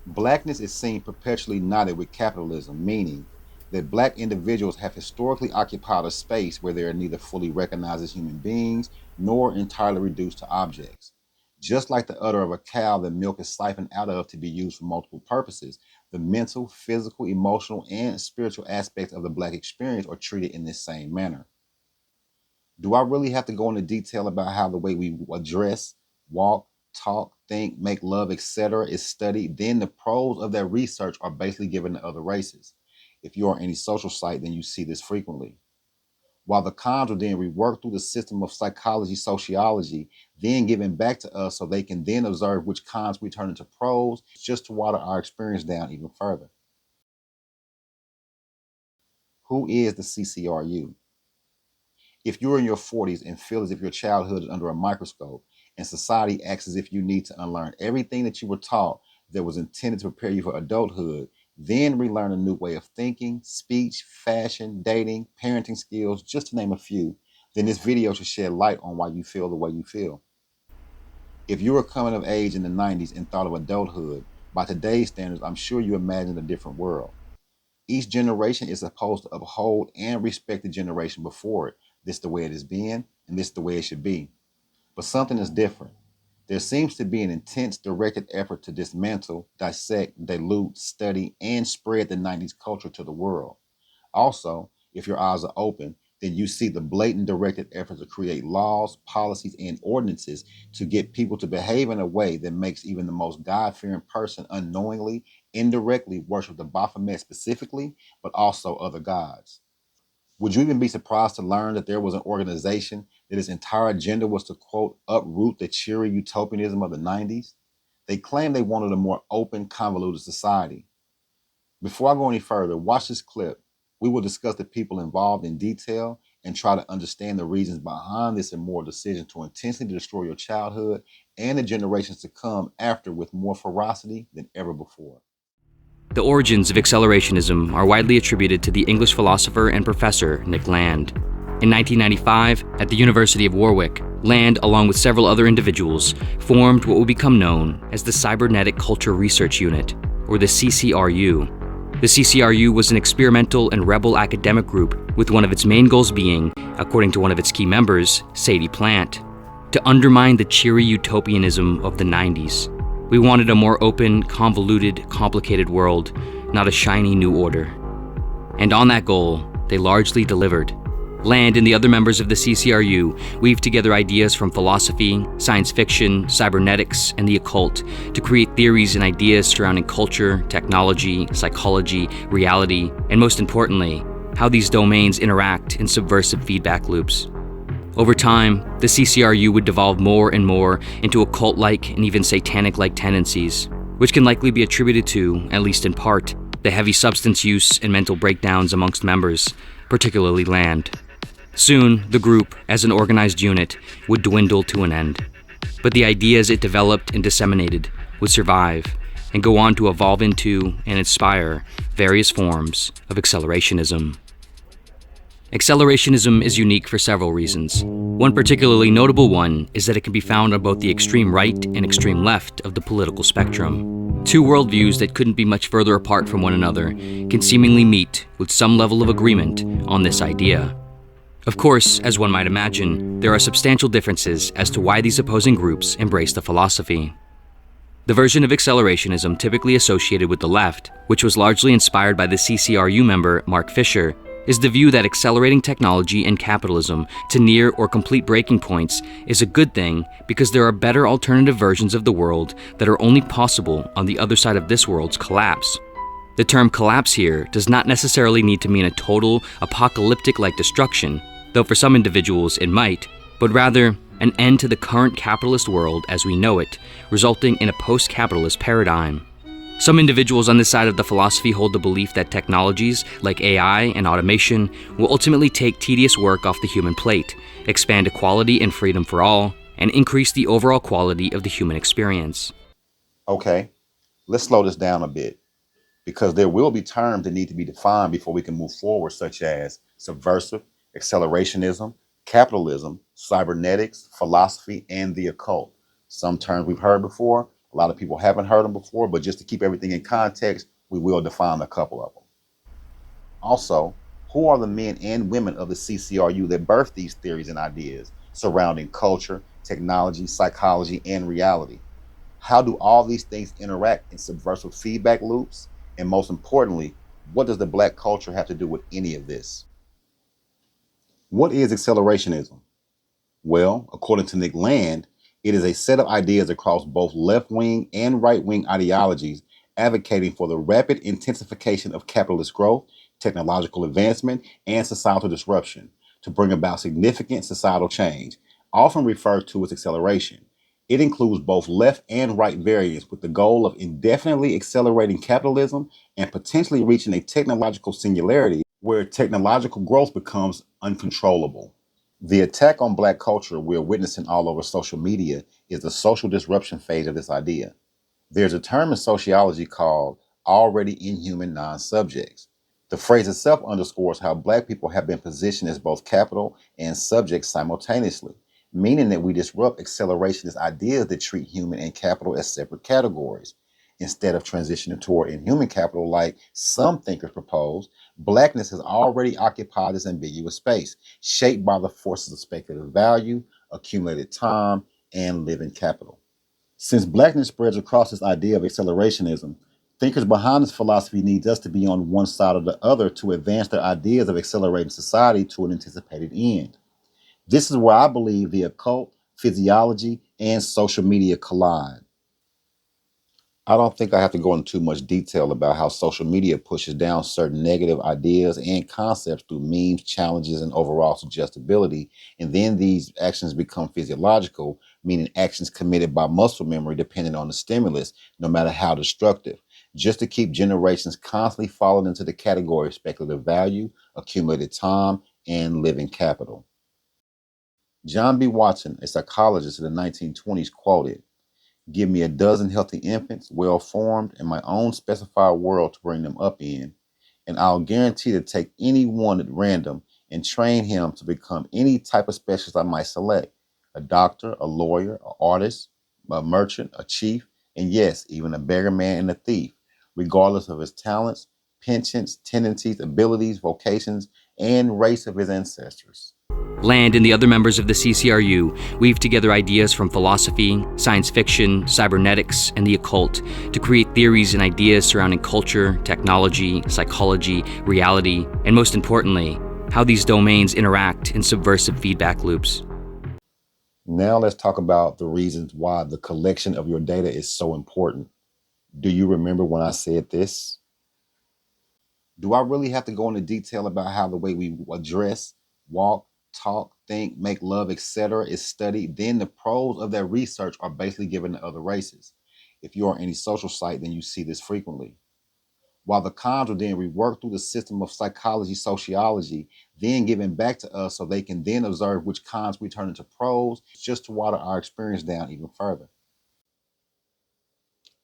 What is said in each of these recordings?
Blackness is seen perpetually knotted with capitalism, meaning that Black individuals have historically occupied a space where they are neither fully recognized as human beings nor entirely reduced to objects. Just like the udder of a cow that milk is siphoned out of to be used for multiple purposes, the mental, physical, emotional, and spiritual aspects of the Black experience are treated in this same manner. Do I really have to go into detail about how the way we address, walk, talk, think, make love, etc. is studied? Then the pros of that research are basically given to other races. If you're on any social site, then you see this frequently. While the cons are then reworked through the system of psychology, sociology, then given back to us so they can then observe which cons we turn into pros, just to water our experience down even further. Who is the CCRU? If you're in your 40s and feel as if your childhood is under a microscope and society acts as if you need to unlearn everything that you were taught that was intended to prepare you for adulthood, then relearn a new way of thinking, speech, fashion, dating, parenting skills, just to name a few, then this video should shed light on why you feel the way you feel. If you were coming of age in the 90s and thought of adulthood, by today's standards, I'm sure you imagined a different world. Each generation is supposed to uphold and respect the generation before it. This is the way it has been, and this is the way it should be. But something is different. There seems to be an intense, directed effort to dismantle, dissect, dilute, study, and spread the 90s culture to the world. Also, if your eyes are open, then you see the blatant directed effort to create laws, policies, and ordinances to get people to behave in a way that makes even the most God-fearing person unknowingly, indirectly worship the Baphomet specifically, but also other gods. Would you even be surprised to learn that there was an organization that its entire agenda was to, quote, uproot the cheery utopianism of the 90s? They claimed they wanted a more open, convoluted society. Before I go any further, watch this clip. We will discuss the people involved in detail and try to understand the reasons behind this immoral decision to intentionally destroy your childhood and the generations to come after with more ferocity than ever before. The origins of accelerationism are widely attributed to the English philosopher and professor Nick Land. In 1995, at the University of Warwick, Land, along with several other individuals, formed what would become known as the Cybernetic Culture Research Unit, or the CCRU. The CCRU was an experimental and rebel academic group with one of its main goals being, according to one of its key members, Sadie Plant, to undermine the cheery utopianism of the 90s. We wanted a more open, convoluted, complicated world, not a shiny new order. And on that goal, they largely delivered. Land and the other members of the CCRU weave together ideas from philosophy, science fiction, cybernetics, and the occult to create theories and ideas surrounding culture, technology, psychology, reality, and most importantly, how these domains interact in subversive feedback loops. Over time, the CCRU would devolve more and more into occult-like and even satanic-like tendencies, which can likely be attributed to, at least in part, the heavy substance use and mental breakdowns amongst members, particularly Land. Soon, the group, as an organized unit, would dwindle to an end. But the ideas it developed and disseminated would survive and go on to evolve into and inspire various forms of accelerationism. Accelerationism is unique for several reasons. One particularly notable one is that it can be found on both the extreme right and extreme left of the political spectrum. Two worldviews that couldn't be much further apart from one another can seemingly meet with some level of agreement on this idea. Of course, as one might imagine, there are substantial differences as to why these opposing groups embrace the philosophy. The version of accelerationism typically associated with the left, which was largely inspired by the CCRU member Mark Fisher, is the view that accelerating technology and capitalism to near or complete breaking points is a good thing because there are better alternative versions of the world that are only possible on the other side of this world's collapse. The term collapse here does not necessarily need to mean a total, apocalyptic-like destruction, though for some individuals it might, but rather an end to the current capitalist world as we know it, resulting in a post-capitalist paradigm. Some individuals on this side of the philosophy hold the belief that technologies like AI and automation will ultimately take tedious work off the human plate, expand equality and freedom for all, and increase the overall quality of the human experience. Okay, let's slow this down a bit because there will be terms that need to be defined before we can move forward, such as subversive, accelerationism, capitalism, cybernetics, philosophy, and the occult. Some terms we've heard before, A lot of people haven't heard them before, but just to keep everything in context, we will define a couple of them. Also, who are the men and women of the CCRU that birthed these theories and ideas surrounding culture, technology, psychology, and reality? How do all these things interact in subversive feedback loops? And most importantly, what does the Black culture have to do with any of this? What is accelerationism? Well, according to Nick Land, it is a set of ideas across both left wing and right wing ideologies advocating for the rapid intensification of capitalist growth, technological advancement, and societal disruption to bring about significant societal change, often referred to as acceleration. It includes both left and right variants with the goal of indefinitely accelerating capitalism and potentially reaching a technological singularity where technological growth becomes uncontrollable. The attack on Black culture we're witnessing all over social media is the social disruption phase of this idea. There's a term in sociology called already inhuman non subjects. The phrase itself underscores how Black people have been positioned as both capital and subject simultaneously, meaning that we disrupt accelerationist ideas that treat human and capital as separate categories. Instead of transitioning toward inhuman capital like some thinkers propose, Blackness has already occupied this ambiguous space, shaped by the forces of speculative value, accumulated time, and living capital. Since Blackness spreads across this idea of accelerationism, thinkers behind this philosophy need us to be on one side or the other to advance their ideas of accelerating society to an anticipated end. This is where I believe the occult, physiology, and social media collide. I don't think I have to go into too much detail about how social media pushes down certain negative ideas and concepts through memes, challenges, and overall suggestibility. And then these actions become physiological, meaning actions committed by muscle memory depending on the stimulus, no matter how destructive, just to keep generations constantly falling into the category of speculative value, accumulated time, and living capital. John B. Watson, a psychologist in the 1920s, quoted, "Give me a dozen healthy infants, well formed, in my own specified world to bring them up in, and I'll guarantee to take any one at random and train him to become any type of specialist I might select: a doctor, a lawyer, an artist, a merchant, a chief, and yes, even a beggar man and a thief, regardless of his talents, penchants, tendencies, abilities, vocations, and race of his ancestors." Land and the other members of the CCRU weave together ideas from philosophy, science fiction, cybernetics, and the occult to create theories and ideas surrounding culture, technology, psychology, reality, and most importantly, how these domains interact in subversive feedback loops. Now let's talk about the reasons why the collection of your data is so important. Do you remember when I said this? Do I really have to go into detail about how the way we address, walk, talk, think, make love, etc. is studied? Then the pros of that research are basically given to other races. If you're on any social site, then you see this frequently. While the cons are then reworked through the system of psychology, sociology, then given back to us so they can then observe which cons we turn into pros, just to water our experience down even further.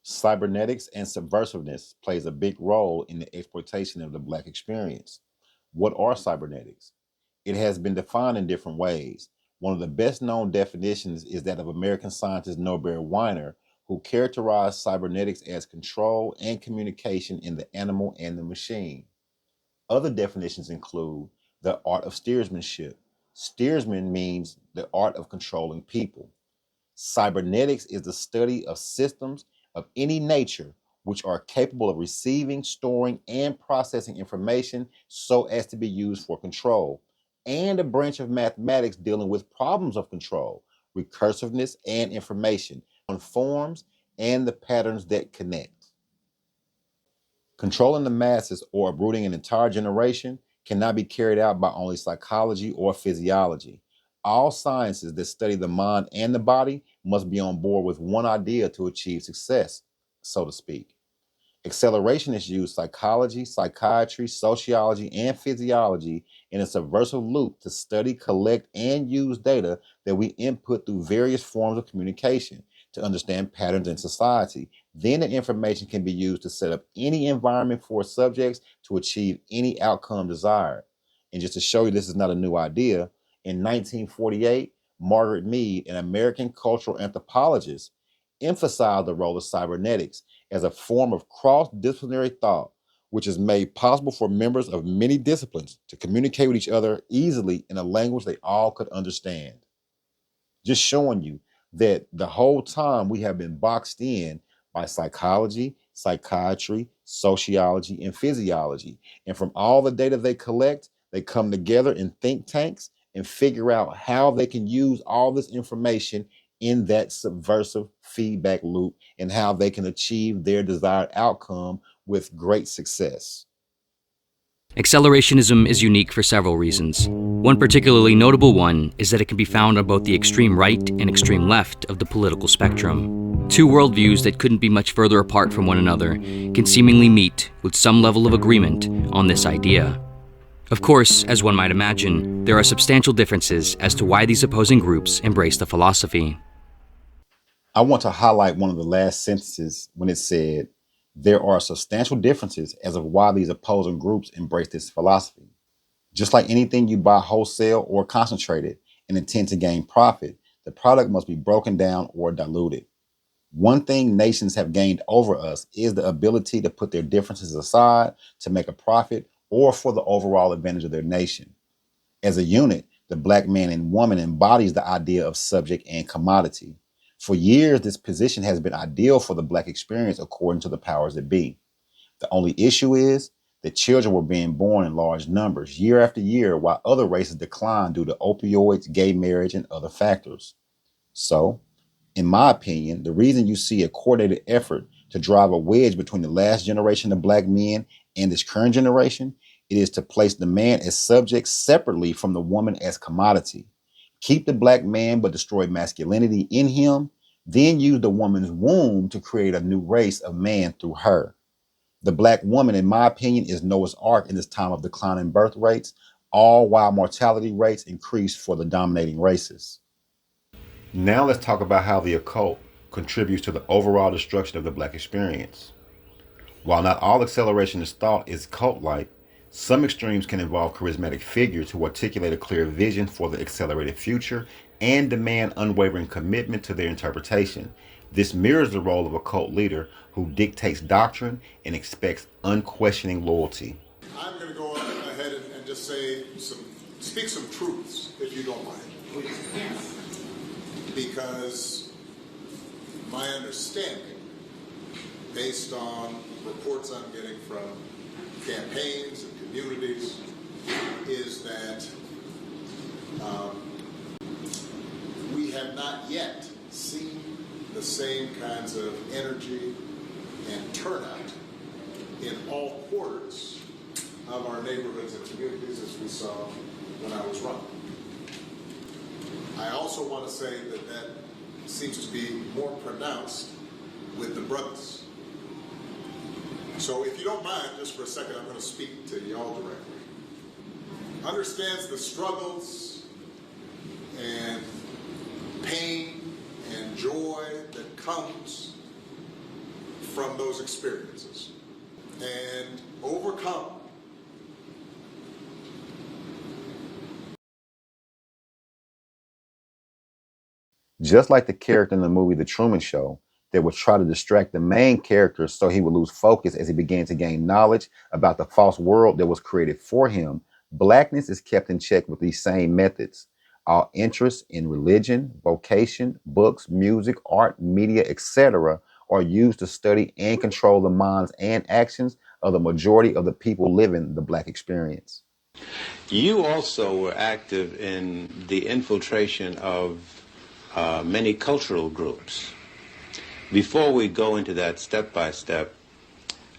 Cybernetics and subversiveness plays a big role in the exploitation of the Black experience. What are cybernetics? It has been defined in different ways. One of the best known definitions is that of American scientist Norbert Wiener, who characterized cybernetics as control and communication in the animal and the machine. Other definitions include the art of steersmanship. Steersman means the art of controlling people. Cybernetics is the study of systems of any nature which are capable of receiving, storing, and processing information so as to be used for control, and a branch of mathematics dealing with problems of control, recursiveness, and information on forms and the patterns that connect. Controlling the masses or uprooting an entire generation cannot be carried out by only psychology or physiology. All sciences that study the mind and the body must be on board with one idea to achieve success, so to speak. Accelerationists use psychology, psychiatry, sociology, and physiology in a subversive loop to study, collect, and use data that we input through various forms of communication to understand patterns in society. Then the information can be used to set up any environment for subjects to achieve any outcome desired. And just to show you this is not a new idea, in 1948, Margaret Mead, an American cultural anthropologist, emphasize the role of cybernetics as a form of cross-disciplinary thought, which is made possible for members of many disciplines to communicate with each other easily in a language they all could understand. Just showing you that the whole time we have been boxed in by psychology, psychiatry, sociology, and physiology. And from all the data they collect, they come together in think tanks and figure out how they can use all this information in that subversive feedback loop and how they can achieve their desired outcome with great success. Accelerationism is unique for several reasons. One particularly notable one is that it can be found on both the extreme right and extreme left of the political spectrum. Two worldviews that couldn't be much further apart from one another can seemingly meet with some level of agreement on this idea. Of course, as one might imagine, there are substantial differences as to why these opposing groups embrace the philosophy. I want to highlight one of the last sentences when it said, there are substantial differences as of why these opposing groups embrace this philosophy. Just like anything you buy wholesale or concentrated and intend to gain profit, the product must be broken down or diluted. One thing nations have gained over us is the ability to put their differences aside to make a profit or for the overall advantage of their nation. As a unit, the black man and woman embodies the idea of subject and commodity. For years, this position has been ideal for the black experience according to the powers that be. The only issue is that children were being born in large numbers year after year while other races declined due to opioids, gay marriage, and other factors. So, in my opinion, the reason you see a coordinated effort to drive a wedge between the last generation of black men and this current generation, it is to place the man as subject separately from the woman as commodity. Keep the black man but destroy masculinity in him, then use the woman's womb to create a new race of man through her. The black woman, in my opinion, is Noah's Ark in this time of declining birth rates, all while mortality rates increase for the dominating races. Now let's talk about how the occult contributes to the overall destruction of the black experience. While not all accelerationist thought is cult-like, some extremes can involve charismatic figures who articulate a clear vision for the accelerated future and demand unwavering commitment to their interpretation. This mirrors the role of a cult leader who dictates doctrine and expects unquestioning loyalty. I'm going to go ahead and just speak some truths, if you don't mind. Please. Yes. Because my understanding, based on reports I'm getting from campaigns and communities, is that we have not yet seen the same kinds of energy and turnout in all quarters of our neighborhoods and communities as we saw when I was running. I also want to say that seems to be more pronounced with the brothers. So if you don't mind, just for a second, I'm going to speak to y'all directly. Understands the struggles and pain and joy that comes from those experiences and overcome. Just like the character in the movie The Truman Show that would try to distract the main character so he would lose focus as he began to gain knowledge about the false world that was created for him, blackness is kept in check with these same methods. Our interests in religion, vocation, books, music, art, media, etc. are used to study and control the minds and actions of the majority of the people living the black experience. You also were active in the infiltration of many cultural groups. Before we go into that step by step,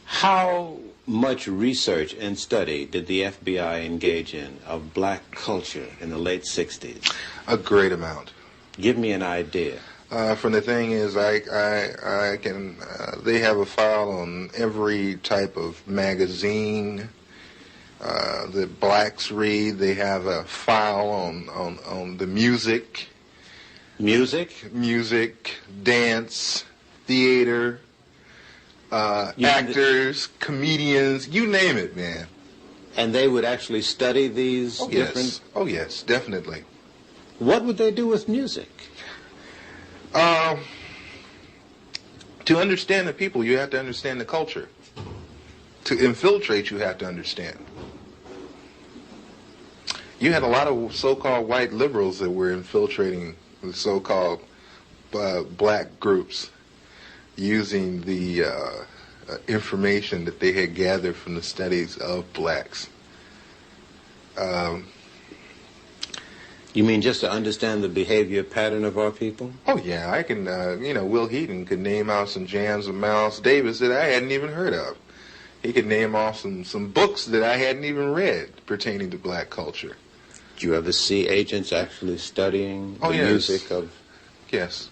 how much research and study did the FBI engage in of black culture in the late 60s? A great amount. Give me an idea. From the thing is, I can. They have a file on every type of magazine that blacks read. They have a file on the music. Music, dance, theater, actors, comedians, you name it, man. And they would actually study these different... Yes. Oh, yes, definitely. What would they do with music? To understand the people, you have to understand the culture. To infiltrate, you have to understand. You had a lot of so-called white liberals that were infiltrating the so-called black groups using the information that they had gathered from the studies of blacks. You mean just to understand the behavior pattern of our people? Oh yeah, I can, Will Heaton could name out some jams of Miles Davis that I hadn't even heard of. He could name off some books that I hadn't even read pertaining to black culture. Do you ever see agents actually studying the music of... Yes.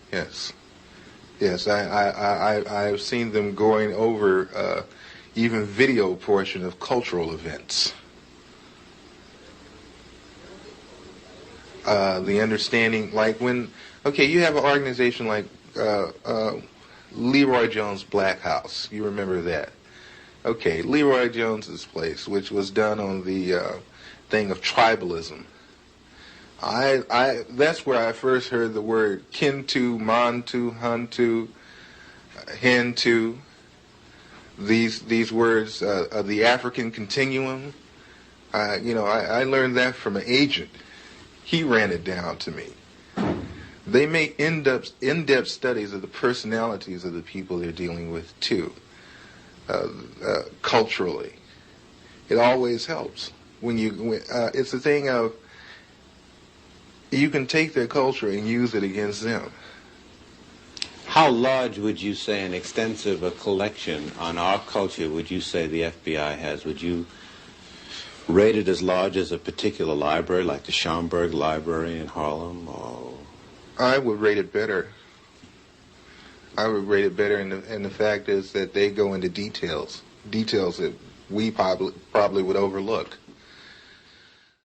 I've seen them going over even video portion of cultural events. The understanding, like when, you have an organization like Leroy Jones' Black House. You remember that? Okay, Leroy Jones's place, which was done on the thing of tribalism. That's where I first heard the word Kintu, Mantu, Huntu, Hintu. These words of the African continuum. I learned that from an agent. He ran it down to me. They make in-depth studies of the personalities of the people they're dealing with too, culturally. It always helps when it's a thing of you can take their culture and use it against them. How large would you say an extensive collection on our culture would you say the FBI has? Would you rate it as large as a particular library, like the Schomburg Library in Harlem? Or... I would rate it better. And the fact is that they go into details that we probably would overlook.